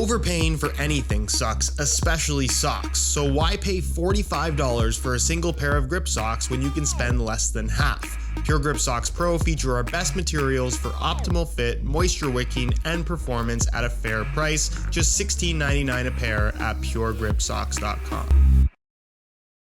Overpaying for anything sucks, especially socks, so why pay $45 for a single pair of grip socks when you can spend less than half? Pure Grip Socks Pro feature our best materials for optimal fit, moisture wicking, and performance at a fair price, just $16.99 a pair at puregripsocks.com.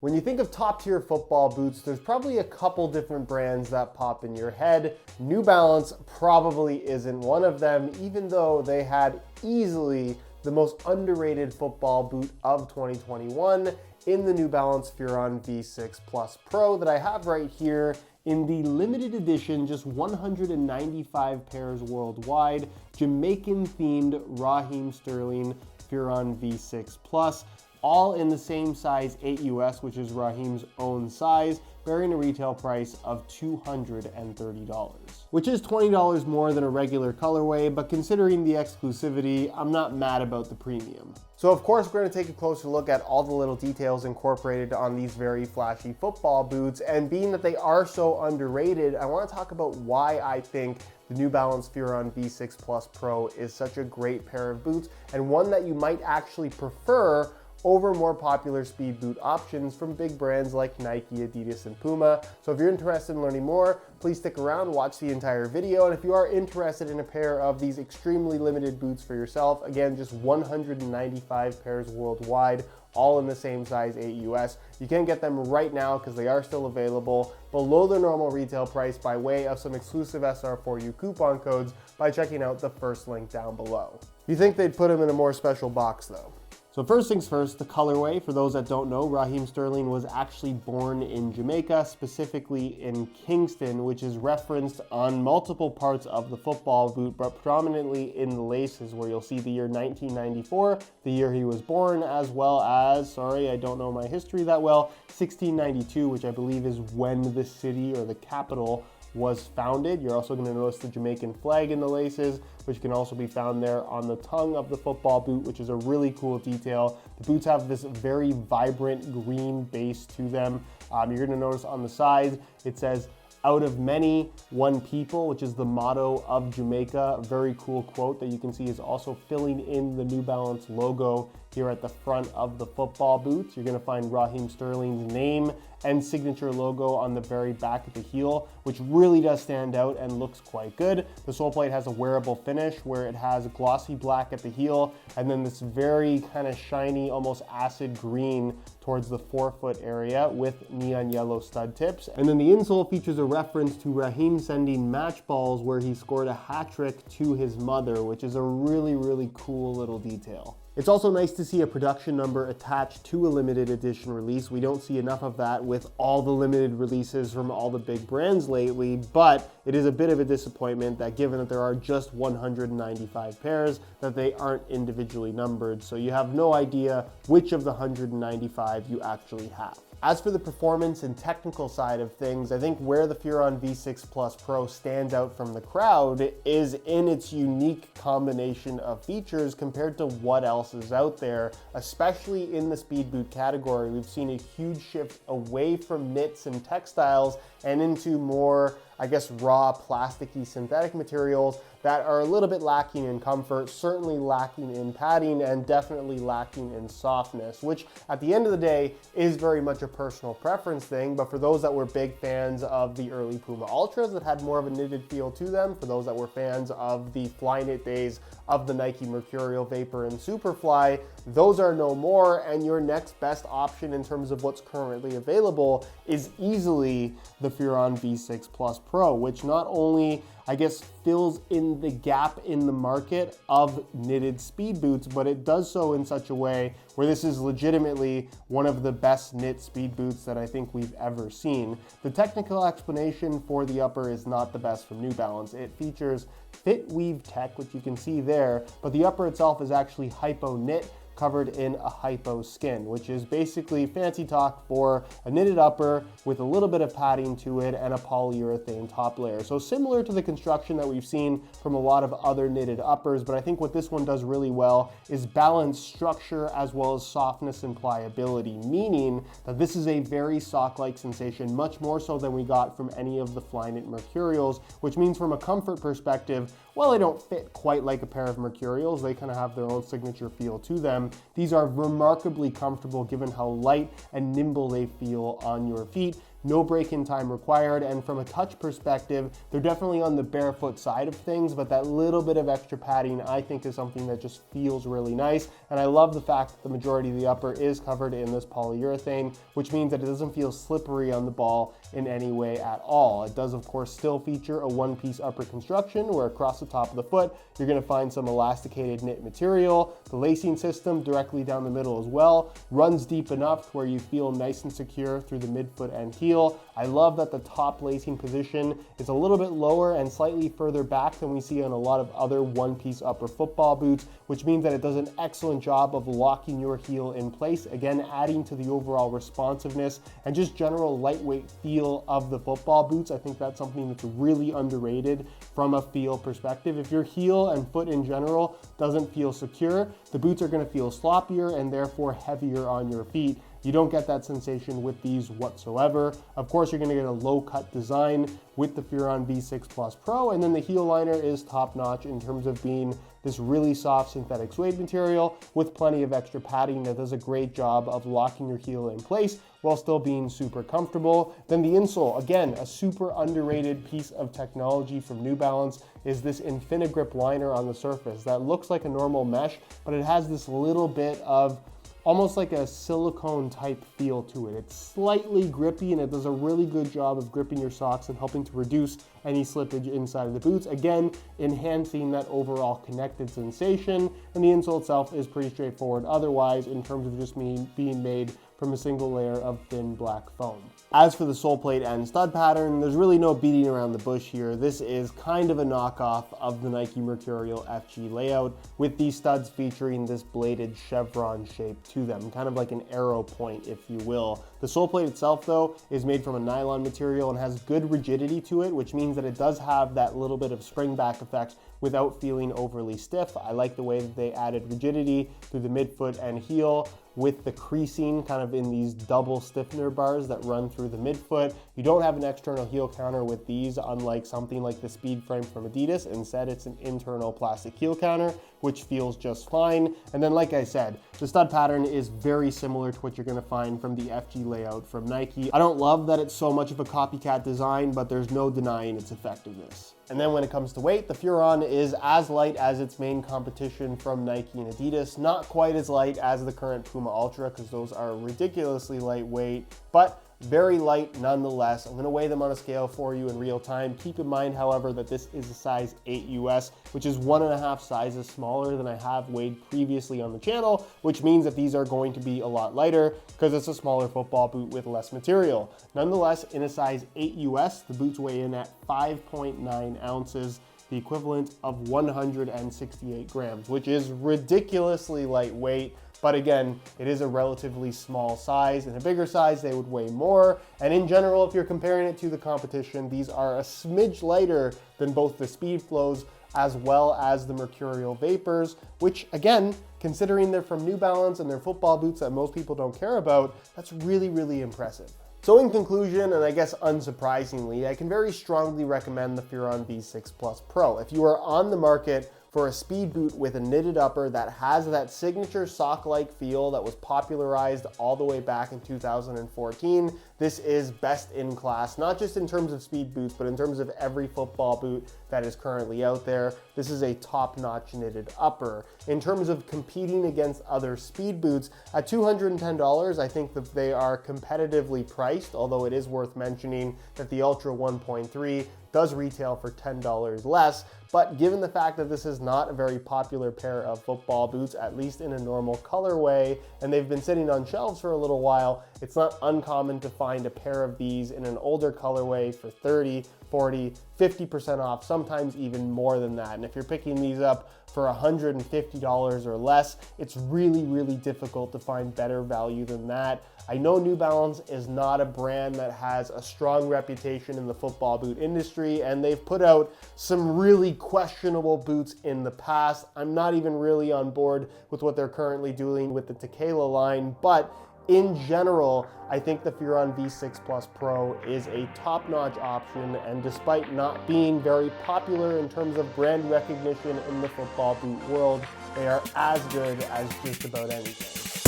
When you think of top-tier football boots, there's probably a couple different brands that pop in your head. New Balance probably isn't one of them, even though they had easily the most underrated football boot of 2021 in the New Balance Furon V6 Pro that I have right here in the limited edition, just 195 pairs worldwide, Jamaican-themed Raheem Sterling Furon V6 all in the same size 8 US, which is Raheem's own size, bearing a retail price of $230, which is $20 more than a regular colorway, but considering the exclusivity, I'm not mad about the premium. So of course, we're gonna take a closer look at all the little details incorporated on these very flashy football boots, and being that they are so underrated, I wanna talk about why I think the New Balance Furon V6 Pro is such a great pair of boots, and one that you might actually prefer over more popular speed boot options from big brands like Nike, Adidas, and Puma. So if you're interested in learning more, please stick around, watch the entire video. And if you are interested in a pair of these extremely limited boots for yourself, again, just 195 pairs worldwide, all in the same size 8 US. You can get them right now because they are still available below the normal retail price by way of some exclusive SR4U coupon codes by checking out the first link down below. You think they'd put them in a more special box though? So first things first, the colorway. For those that don't know, Raheem Sterling was actually born in Jamaica, specifically in Kingston, which is referenced on multiple parts of the football boot, but predominantly in the laces, where you'll see the year 1994, the year he was born, as well as, sorry, I don't know my history that well, 1692, which I believe is when the city or the capital was founded. You're also going to notice the Jamaican flag in the laces, which can also be found there on the tongue of the football boot, which is a really cool detail. The boots have this very vibrant green base to them. You're going to notice on the sides, it says, "Out of many, one people," which is the motto of Jamaica. A very cool quote that you can see is also filling in the New Balance logo here at the front of the football boots. You're gonna find Raheem Sterling's name and signature logo on the very back of the heel, which really does stand out and looks quite good. The sole plate has a wearable finish where it has glossy black at the heel and then this very kind of shiny, almost acid green towards the forefoot area with neon yellow stud tips. And then the insole features a reference to Raheem sending match balls where he scored a hat trick to his mother, which is a really, really cool little detail. It's also nice to see a production number attached to a limited edition release. We don't see enough of that with all the limited releases from all the big brands lately, but it is a bit of a disappointment that given that there are just 195 pairs, that they aren't individually numbered. So you have no idea which of the 195 you actually have. As for the performance and technical side of things, I think where the Furon V6 Pro stands out from the crowd is in its unique combination of features compared to what else is out there, especially in the speed boot category. We've seen a huge shift away from knits and textiles and into more, I guess, raw plasticky synthetic materials that are a little bit lacking in comfort, certainly lacking in padding, and definitely lacking in softness, which at the end of the day is very much a personal preference thing. But for those that were big fans of the early Puma Ultras that had more of a knitted feel to them, for those that were fans of the Flyknit days of the Nike Mercurial Vapor and Superfly, those are no more, and your next best option in terms of what's currently available is easily the Furon V6 Pro, which not only, I guess, fills in the gap in the market of knitted speed boots, but it does so in such a way where this is legitimately one of the best knit speed boots that I think we've ever seen. The technical explanation for the upper is not the best from New Balance. It features fit weave tech, which you can see there, but the upper itself is actually hypo knit, covered in a hypo skin, which is basically fancy talk for a knitted upper with a little bit of padding to it and a polyurethane top layer. So similar to the construction that we've seen from a lot of other knitted uppers, but I think what this one does really well is balance structure as well as softness and pliability, meaning that this is a very sock-like sensation, much more so than we got from any of the Flyknit Mercurials, which means from a comfort perspective, while they don't fit quite like a pair of Mercurials, they kind of have their own signature feel to them. These are remarkably comfortable given how light and nimble they feel on your feet. No break-in time required, and from a touch perspective, they're definitely on the barefoot side of things, but that little bit of extra padding I think is something that just feels really nice, and I love the fact that the majority of the upper is covered in this polyurethane, which means that it doesn't feel slippery on the ball in any way at all. It does, of course, still feature a one-piece upper construction where across the top of the foot, you're going to find some elasticated knit material. The lacing system directly down the middle as well runs deep enough where you feel nice and secure through the midfoot and heel. I love that the top lacing position is a little bit lower and slightly further back than we see on a lot of other one-piece upper football boots, which means that it does an excellent job of locking your heel in place, again adding to the overall responsiveness and just general lightweight feel of the football boots. I think that's something that's really underrated from a feel perspective. If your heel and foot in general doesn't feel secure, the boots are going to feel sloppier and therefore heavier on your feet. You don't get that sensation with these whatsoever. Of course, you're going to get a low cut design with the Furon V6 Pro, and then the heel liner is top notch in terms of being this really soft synthetic suede material with plenty of extra padding that does a great job of locking your heel in place while still being super comfortable. Then the insole, again, a super underrated piece of technology from New Balance, is this InfiniGrip liner on the surface that looks like a normal mesh, but it has this little bit of almost like a silicone type feel to it. It's slightly grippy and it does a really good job of gripping your socks and helping to reduce any slippage inside of the boots, again enhancing that overall connected sensation. And the insole itself is pretty straightforward otherwise in terms of just being made from a single layer of thin black foam. As for the sole plate and stud pattern, there's really no beating around the bush here. This is kind of a knockoff of the Nike Mercurial FG layout, with these studs featuring this bladed chevron shape to them, kind of like an arrow point, if you will. The sole plate itself, though, is made from a nylon material and has good rigidity to it, which means that it does have that little bit of spring back effect without feeling overly stiff. I like the way that they added rigidity through the midfoot and heel, with the creasing kind of in these double stiffener bars that run through the midfoot. You don't have an external heel counter with these, unlike something like the Speed Frame from Adidas. Instead, it's an internal plastic heel counter, which feels just fine. And then, like I said, the stud pattern is very similar to what you're gonna find from the FG layout from Nike. I don't love that it's so much of a copycat design, but there's no denying its effectiveness. And then when it comes to weight, the Furon is as light as its main competition from Nike and Adidas. Not quite as light as the current Puma Ultra, because those are ridiculously lightweight, but very light nonetheless. I'm going to weigh them on a scale for you in real time. Keep in mind, however, that this is a size 8 US, which is 1.5 sizes smaller than I have weighed previously on the channel, which means that these are going to be a lot lighter because it's a smaller football boot with less material. Nonetheless, in a size 8 US, the boots weigh in at 5.9 ounces, the equivalent of 168 grams, which is ridiculously lightweight. But again, it is a relatively small size. In a bigger size, they would weigh more. And in general, if you're comparing it to the competition, these are a smidge lighter than both the Speed Flows as well as the Mercurial Vapors, which again, considering they're from New Balance and they're football boots that most people don't care about, that's really, really impressive. So in conclusion, and I guess unsurprisingly, I can very strongly recommend the Furon V6 Pro. If you are on the market for a speed boot with a knitted upper that has that signature sock-like feel that was popularized all the way back in 2014, this is best in class, not just in terms of speed boots, but in terms of every football boot that is currently out there. This is a top-notch knitted upper. In terms of competing against other speed boots, at $210, I think that they are competitively priced, although it is worth mentioning that the Ultra 1.3 does retail for $10 less. But given the fact that this is not a very popular pair of football boots, at least in a normal colorway, and they've been sitting on shelves for a little while, it's not uncommon to find a pair of these in an older colorway for $30, 40, 50% off, sometimes even more than that. And if you're picking these up for $150 or less, it's really, really difficult to find better value than that. I know New Balance is not a brand that has a strong reputation in the football boot industry, and they've put out some really questionable boots in the past. I'm not even really on board with what they're currently doing with the Tequila line, but in general, I think the Furon V6 Plus Pro is a top-notch option, and despite not being very popular in terms of brand recognition in the football boot world, they are as good as just about anything.